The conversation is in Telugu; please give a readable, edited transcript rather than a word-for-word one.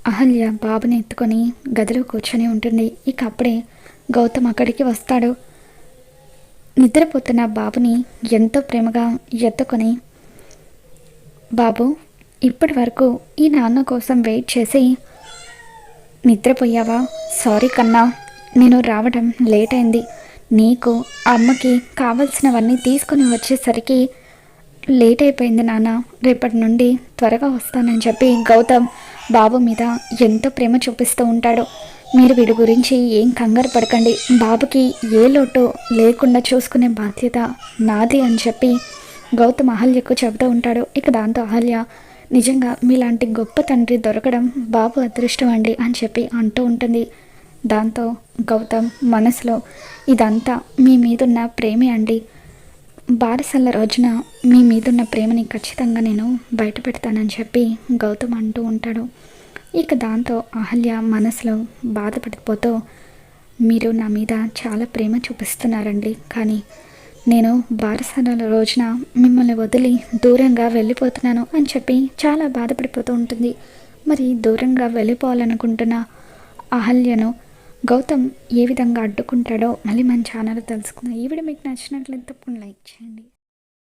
అహల్య బాబుని ఎత్తుకొని గదిలో కూర్చొని ఉంటుంది. ఇక అప్పుడే గౌతమ్ అక్కడికి వస్తాడు. నిద్రపోతున్న బాబుని ఎంతో ప్రేమగా ఎత్తుకొని, బాబు ఇప్పటి వరకు ఈ నాన్న కోసం వెయిట్ చేసి నిద్రపోయావా? సారీ కన్నా, నేను రావడం లేట్ అయింది. నీకు అమ్మకి కావలసినవన్నీ తీసుకొని వచ్చేసరికి లేట్ అయిపోయింది నాన్న. రేపటి నుండి త్వరగా వస్తానని చెప్పి గౌతమ్ బాబు మీద ఎంతో ప్రేమ చూపిస్తూ ఉంటాడు. మీరు వీడి గురించి ఏం కంగారు పడకండి, బాబుకి ఏ లోటు లేకుండా చూసుకునే బాధ్యత నాది అని చెప్పి గౌతమ్ అహల్యకు చెబుతూ ఉంటాడు. ఇక దాంతో అహల్య, నిజంగా మీలాంటి గొప్ప తండ్రి దొరకడం బాబు అదృష్టం అండి అని చెప్పి అంటూ ఉంటుంది. దాంతో గౌతమ్ మనసులో, ఇదంతా మీ మీదున్న ప్రేమే అండి, బారసాల రోజున మీ మీదున్న ప్రేమని ఖచ్చితంగా నేను బయట పెడతానని చెప్పి గౌతమ్ అంటూ ఉంటాడు. ఇక దాంతో అహల్య మనసులో బాధపడిపోతూ, మీరు నా మీద చాలా ప్రేమ చూపిస్తున్నారండి, కానీ నేను బారసాల రోజున మిమ్మల్ని వదిలి దూరంగా వెళ్ళిపోతున్నాను అని చెప్పి చాలా బాధపడిపోతూ ఉంటుంది. మరి దూరంగా వెళ్ళిపోవాలనుకుంటున్న అహల్యను గౌతమ్ ఏ విధంగా అడ్డుకుంటాడో మళ్ళీ మన ఛానల్ తెలుసుకుందాం. ఈ వీడియో మీకు నచ్చినట్లయితే తప్పకుండా లైక్ చేయండి.